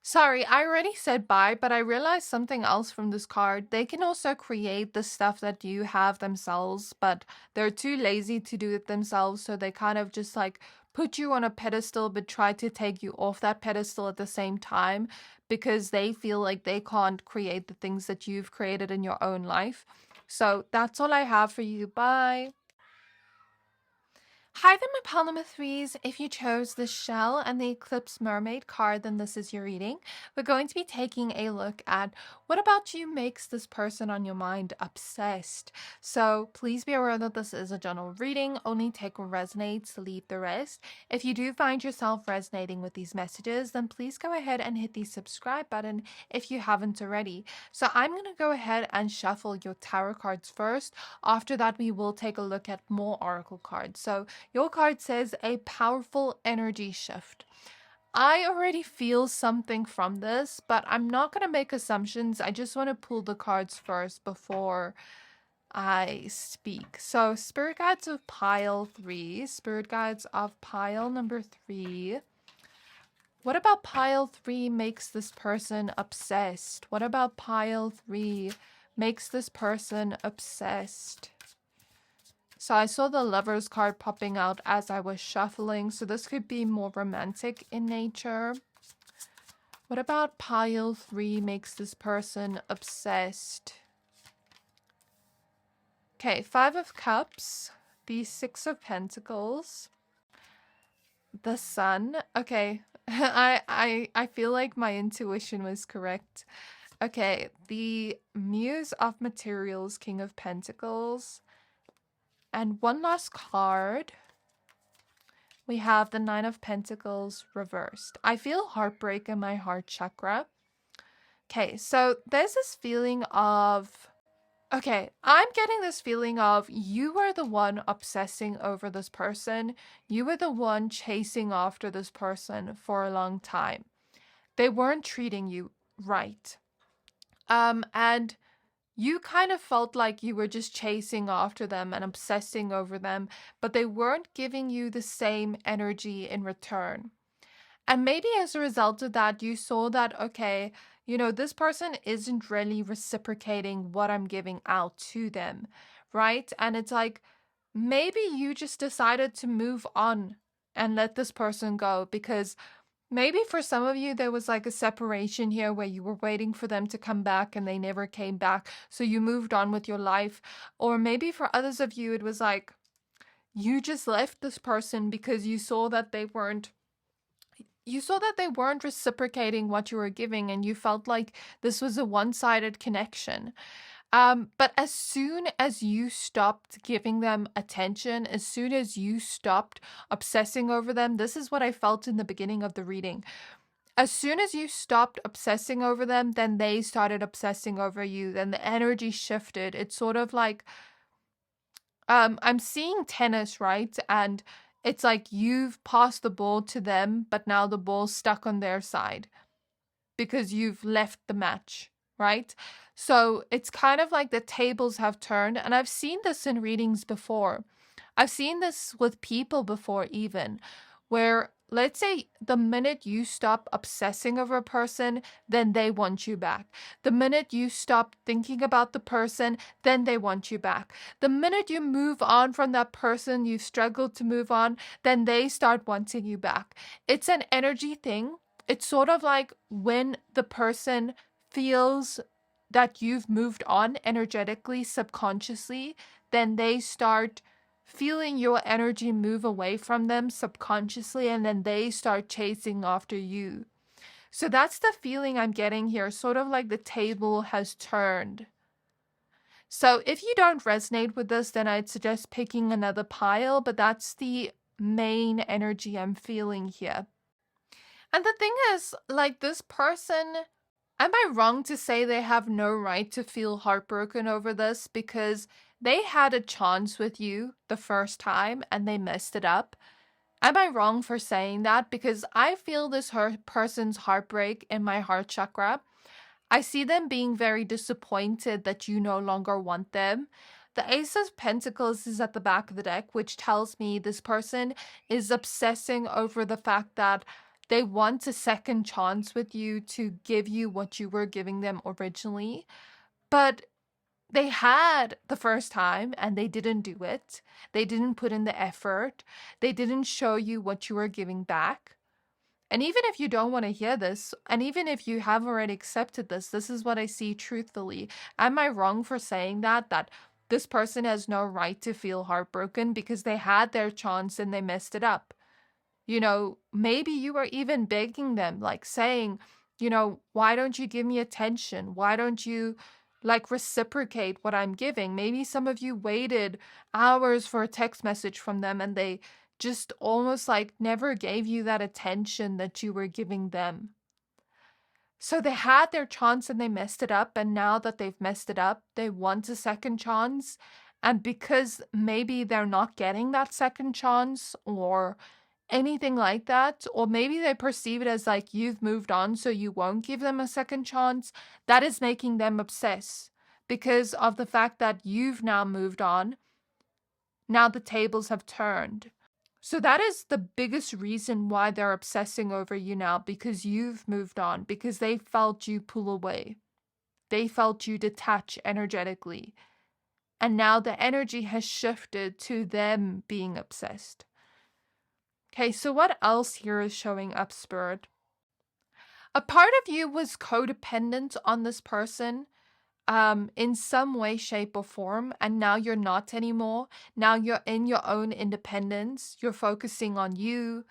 Sorry, I already said bye, but I realized something else from this card. They can also create the stuff that you have themselves, but they're too lazy to do it themselves, so they kind of just like put you on a pedestal but try to take you off that pedestal at the same time because they feel like they can't create the things that you've created in your own life. So that's all I have for you. Bye. Hi there, my pal number threes. If you chose the Shell and the Eclipse Mermaid card, then this is your reading. We're going to be taking a look at what about you makes this person on your mind obsessed. So please be aware that this is a general reading. Only take what resonates, leave the rest. If you do find yourself resonating with these messages, then please go ahead and hit the subscribe button if you haven't already. So I'm going to go ahead and shuffle your tarot cards first. After that, we will take a look at more oracle cards. So your card says a powerful energy shift. I already feel something from this, but I'm not going to make assumptions. I just want to pull the cards first before I speak. So, Spirit Guides of Pile 3. Spirit Guides of Pile number 3. What about Pile 3 makes this person obsessed? What about Pile 3 makes this person obsessed? So I saw the Lovers card popping out as I was shuffling, so this could be more romantic in nature. What about Pile 3 makes this person obsessed? Okay, 5 of Cups, the 6 of Pentacles, the Sun. Okay, I feel like my intuition was correct. Okay, the Muse of Materials, King of Pentacles. And one last card. We have the 9 of Pentacles reversed. I feel heartbreak in my heart chakra. Okay, so there's this feeling of... Okay, I'm getting this feeling of you were the one obsessing over this person. You were the one chasing after this person for a long time. They weren't treating you right. And you kind of felt like you were just chasing after them and obsessing over them, but they weren't giving you the same energy in return. And maybe as a result of that, you saw that, okay, you know, this person isn't really reciprocating what I'm giving out to them, right? And it's like, maybe you just decided to move on and let this person go because maybe for some of you, there was like a separation here where you were waiting for them to come back and they never came back. So you moved on with your life. Or maybe for others of you, it was like you just left this person because you saw that they weren't reciprocating what you were giving and you felt like this was a one-sided connection. But as soon as you stopped giving them attention, as soon as you stopped obsessing over them, this is what I felt in the beginning of the reading. As soon as you stopped obsessing over them, then they started obsessing over you. Then the energy shifted. It's sort of like, I'm seeing tennis, right? And it's like you've passed the ball to them, but now the ball's stuck on their side because you've left the match. Right? So it's kind of like the tables have turned, and I've seen this in readings before. I've seen this with people before even, where let's say the minute you stop obsessing over a person, then they want you back. The minute you stop thinking about the person, then they want you back. The minute you move on from that person, you've struggled to move on, then they start wanting you back. It's an energy thing. It's sort of like when the person feels that you've moved on energetically, subconsciously, then they start feeling your energy move away from them subconsciously, and then they start chasing after you. So that's the feeling I'm getting here, sort of like the table has turned. So if you don't resonate with this, then I'd suggest picking another pile, but that's the main energy I'm feeling here. And the thing is, like, this person, am I wrong to say they have no right to feel heartbroken over this because they had a chance with you the first time and they messed it up? Am I wrong for saying that? Because I feel this person's heartbreak in my heart chakra. I see them being very disappointed that you no longer want them. The Ace of Pentacles is at the back of the deck, which tells me this person is obsessing over the fact that they want a second chance with you to give you what you were giving them originally. But they had the first time and they didn't do it. They didn't put in the effort. They didn't show you what you were giving back. And even if you don't want to hear this, and even if you have already accepted this is what I see truthfully. Am I wrong for saying that this person has no right to feel heartbroken because they had their chance and they messed it up? You know, maybe you were even begging them, like saying, you know, why don't you give me attention? Why don't you like reciprocate what I'm giving? Maybe some of you waited hours for a text message from them and they just almost like never gave you that attention that you were giving them. So they had their chance and they messed it up. And now that they've messed it up, they want a second chance. And because maybe they're not getting that second chance or anything like that, or maybe they perceive it as like you've moved on so you won't give them a second chance, that is making them obsess because of the fact that you've now moved on. Now the tables have turned. So that is the biggest reason why they're obsessing over you now, because you've moved on, because they felt you pull away. They felt you detach energetically. And now the energy has shifted to them being obsessed. Okay, so what else here is showing up, Spirit? A part of you was codependent on this person in some way, shape, or form, and now you're not anymore. Now you're in your own independence. You're focusing on you.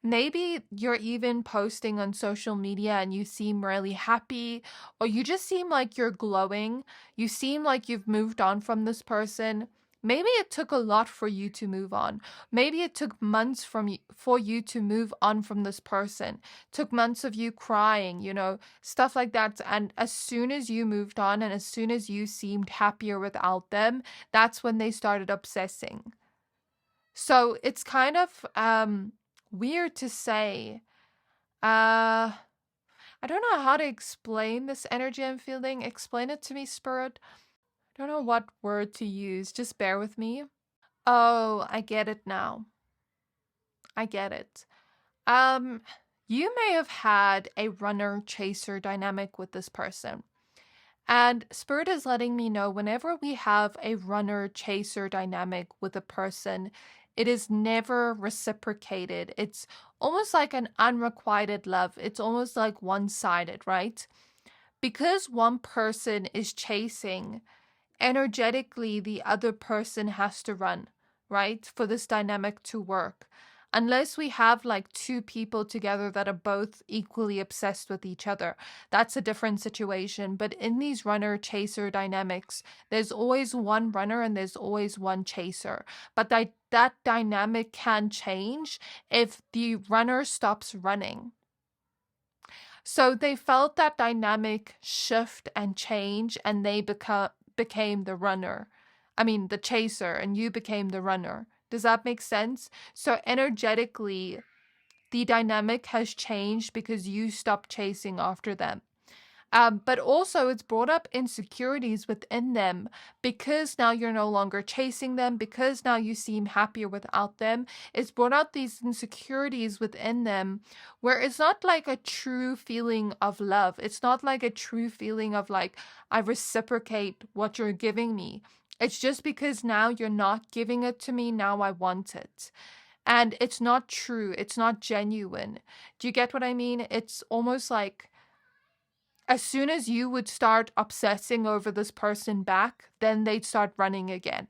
Maybe you're even posting on social media and you seem really happy, or you just seem like you're glowing. You seem like you've moved on from this person. Maybe it took a lot for you to move on. Maybe it took months for you to move on from this person. It took months of you crying, you know, stuff like that. And as soon as you moved on and as soon as you seemed happier without them, that's when they started obsessing. So it's kind of weird to say. I don't know how to explain this energy I'm feeling. Explain it to me, Spirit. I don't know what word to use. Just bear with me. Oh, I get it now. I get it. You may have had a runner-chaser dynamic with this person. And Spirit is letting me know whenever we have a runner-chaser dynamic with a person, it is never reciprocated. It's almost like an unrequited love. It's almost like one-sided, right? Because one person is chasing, energetically the other person has to run, right? For this dynamic to work. Unless we have like two people together that are both equally obsessed with each other, that's a different situation. But in these runner-chaser dynamics, there's always one runner and there's always one chaser. But that dynamic can change if the runner stops running. So they felt that dynamic shift and change, and they became the runner. I mean, the chaser, and you became the runner. Does that make sense? So energetically, the dynamic has changed because you stopped chasing after them. But also it's brought up insecurities within them because now you're no longer chasing them, because now you seem happier without them. It's brought out these insecurities within them where it's not like a true feeling of love. It's not like a true feeling of like, I reciprocate what you're giving me. It's just because now you're not giving it to me, now I want it. And it's not true. It's not genuine. Do you get what I mean? It's almost like as soon as you would start obsessing over this person back, then they'd start running again.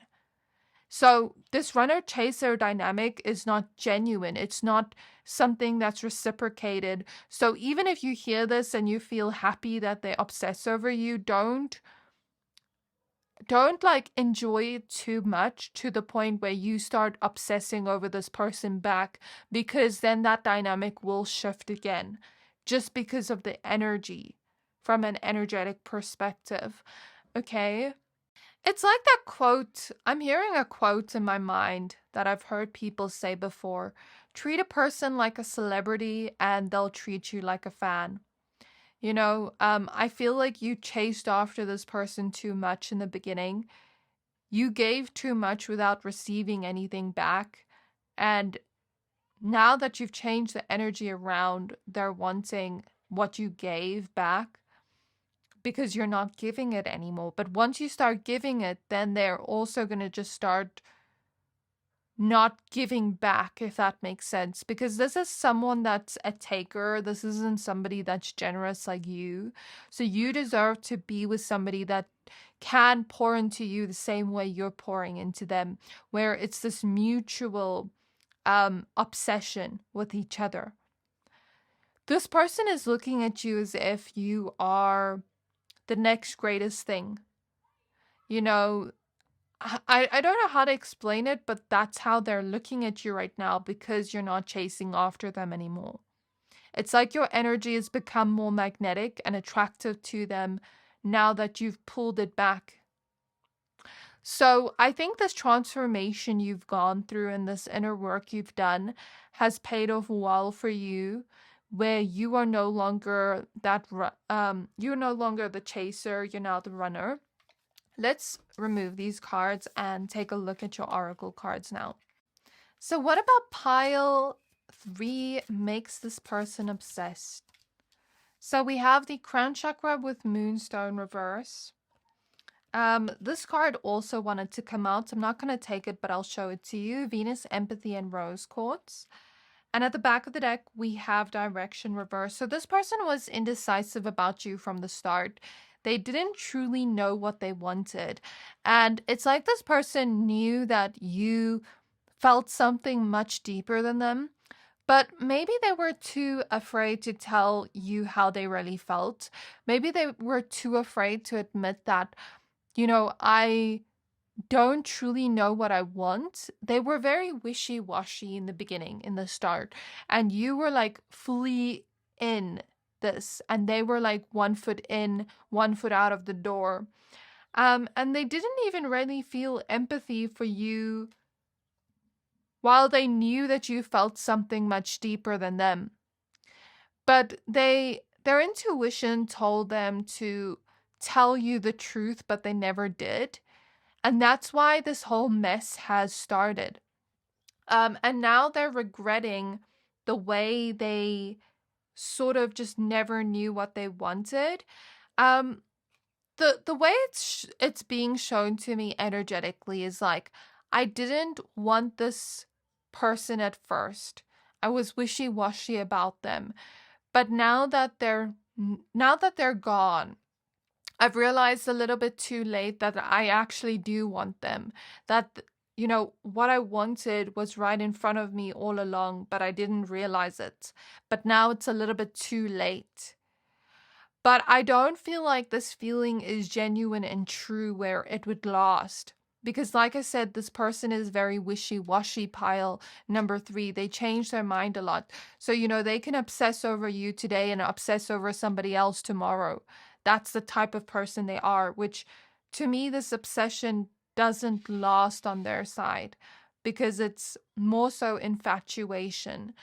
So this runner-chaser dynamic is not genuine. It's not something that's reciprocated. So even if you hear this and you feel happy that they obsess over you, don't like enjoy it too much to the point where you start obsessing over this person back, because then that dynamic will shift again just because of the energy from an energetic perspective. Okay? It's like that quote. I'm hearing a quote in my mind that I've heard people say before. Treat a person like a celebrity and they'll treat you like a fan. You know, I feel like you chased after this person too much in the beginning. You gave too much without receiving anything back. And now that you've changed the energy around, they're wanting what you gave back because you're not giving it anymore. But once you start giving it, then they're also going to just start not giving back, if that makes sense, because this is someone that's a taker. This isn't somebody that's generous like you. So you deserve to be with somebody that can pour into you the same way you're pouring into them, where it's this mutual obsession with each other. This person is looking at you as if you are the next greatest thing. You know, I don't know how to explain it, but that's how they're looking at you right now because you're not chasing after them anymore. It's like your energy has become more magnetic and attractive to them now that you've pulled it back. So I think this transformation you've gone through and this inner work you've done has paid off well for you, where you are no longer you're no longer the chaser, you're now the runner. Let's remove these cards and take a look at your oracle cards now. So what about pile 3 makes this person obsessed? So we have the crown chakra with moonstone reverse. This card also wanted to come out. I'm not going to take it, but I'll show it to you. Venus, empathy, and rose quartz. And at the back of the deck, we have direction reverse. So this person was indecisive about you from the start. They didn't truly know what they wanted. And it's like this person knew that you felt something much deeper than them, but maybe they were too afraid to tell you how they really felt. Maybe they were too afraid to admit that, you know, I don't truly know what I want. They were very wishy-washy in the beginning, in the start. And you were like fully in this. And they were like 1 foot in, 1 foot out of the door. And they didn't even really feel empathy for you while they knew that you felt something much deeper than them. But their intuition told them to tell you the truth, but they never did. And that's why this whole mess has started. And now they're regretting the way they sort of just never knew what they wanted. The way it's being shown to me energetically is like, I didn't want this person at first. I was wishy-washy about them. But now that they're gone, I've realized a little bit too late that I actually do want them. That, you know, what I wanted was right in front of me all along, but I didn't realize it. But now it's a little bit too late. But I don't feel like this feeling is genuine and true where it would last. Because like I said, this person is very wishy-washy, pile number 3. They change their mind a lot. So, you know, they can obsess over you today and obsess over somebody else tomorrow. That's the type of person they are, which to me, this obsession doesn't last on their side because it's more so infatuation.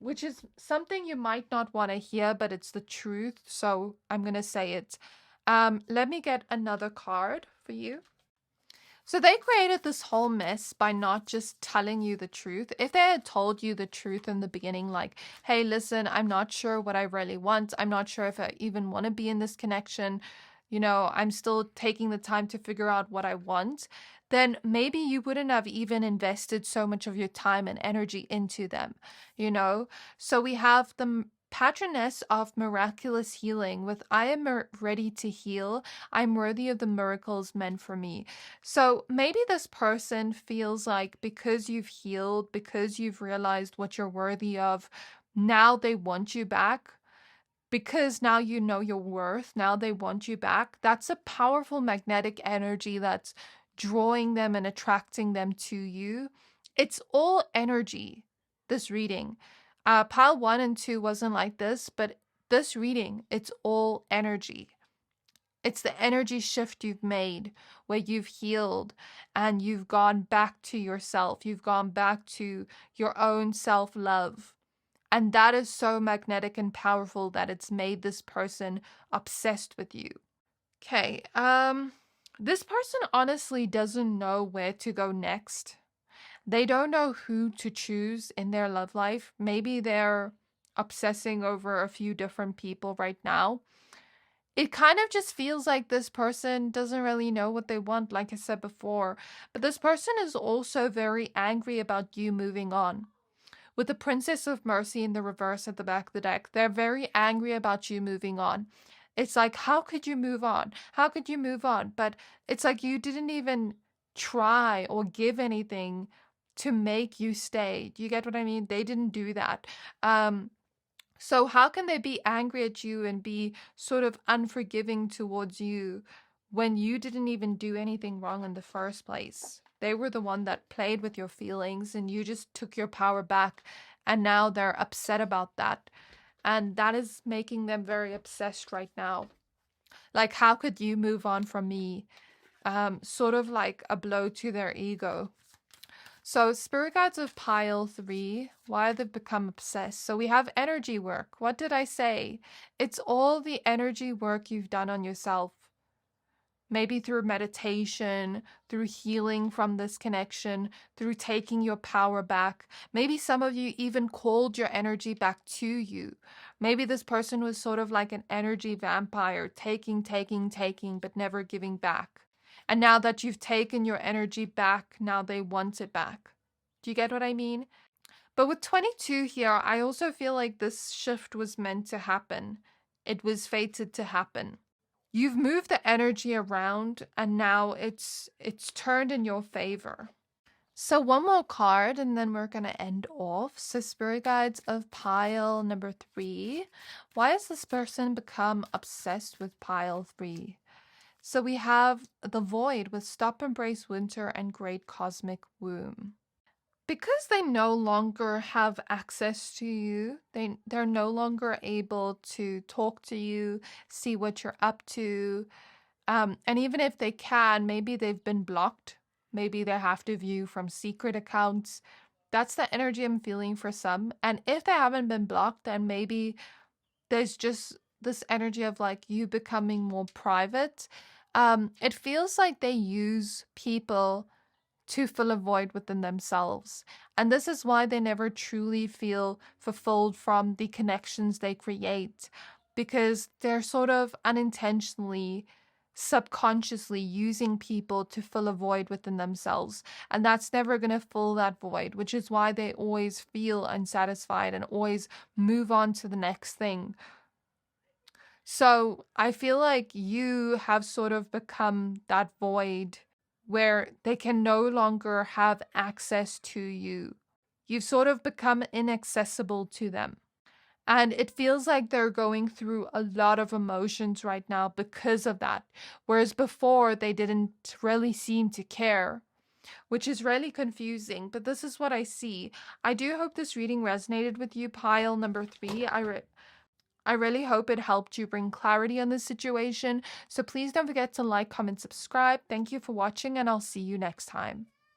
which is something you might not want to hear, but it's the truth. So I'm going to say it. Let me get another card for you. So they created this whole mess by not just telling you the truth. If they had told you the truth in the beginning, like, hey, listen, I'm not sure what I really want. I'm not sure if I even want to be in this connection. You know, I'm still taking the time to figure out what I want. Then maybe you wouldn't have even invested so much of your time and energy into them, you know? So we have the patroness of miraculous healing with I am ready to heal. I'm worthy of the miracles meant for me. So maybe this person feels like because you've healed, because you've realized what you're worthy of, now they want you back. Because now you know your worth, now they want you back. That's a powerful magnetic energy that's drawing them and attracting them to you. It's all energy, this reading. Pile 1 and 2 wasn't like this, but this reading, it's all energy. It's the energy shift you've made where you've healed and you've gone back to yourself. You've gone back to your own self-love. And that is so magnetic and powerful that it's made this person obsessed with you. Okay, this person honestly doesn't know where to go next. They don't know who to choose in their love life. Maybe they're obsessing over a few different people right now. It kind of just feels like this person doesn't really know what they want, like I said before. But this person is also very angry about you moving on. With the Princess of Mercy in the reverse at the back of the deck, they're very angry about you moving on. It's like, how could you move on? How could you move on? But it's like you didn't even try or give anything to make you stay. Do you get what I mean? They didn't do that. So how can they be angry at you and be sort of unforgiving towards you when you didn't even do anything wrong in the first place? They were the one that played with your feelings and you just took your power back, and now they're upset about that. And that is making them very obsessed right now. Like, how could you move on from me? Sort of like a blow to their ego. So spirit guides of pile 3, why they've become obsessed. So we have energy work. What did I say? It's all the energy work you've done on yourself. Maybe through meditation, through healing from this connection, through taking your power back. Maybe some of you even called your energy back to you. Maybe this person was sort of like an energy vampire, taking, but never giving back. And now that you've taken your energy back, now they want it back. Do you get what I mean? But with 22 here, I also feel like this shift was meant to happen. It was fated to happen. You've moved the energy around and now it's turned in your favor. So one more card and then we're going to end off. So spirit guides of pile number 3. Why has this person become obsessed with pile 3? So we have the void with stop, embrace winter and great cosmic womb. Because they no longer have access to you, they're no longer able to talk to you, see what you're up to. And even if they can, maybe they've been blocked. Maybe they have to view from secret accounts. That's the energy I'm feeling for some. And if they haven't been blocked, then maybe there's just this energy of like you becoming more private. It feels like they use people to fill a void within themselves. And this is why they never truly feel fulfilled from the connections they create, because they're sort of unintentionally, subconsciously using people to fill a void within themselves. And that's never going to fill that void, which is why they always feel unsatisfied and always move on to the next thing. So I feel like you have sort of become that void where they can no longer have access to you. You've sort of become inaccessible to them. And it feels like they're going through a lot of emotions right now because of that. Whereas before, they didn't really seem to care, which is really confusing. But this is what I see. I do hope this reading resonated with you, pile number 3. I really hope it helped you bring clarity on this situation. So please don't forget to like, comment, subscribe. Thank you for watching, and I'll see you next time.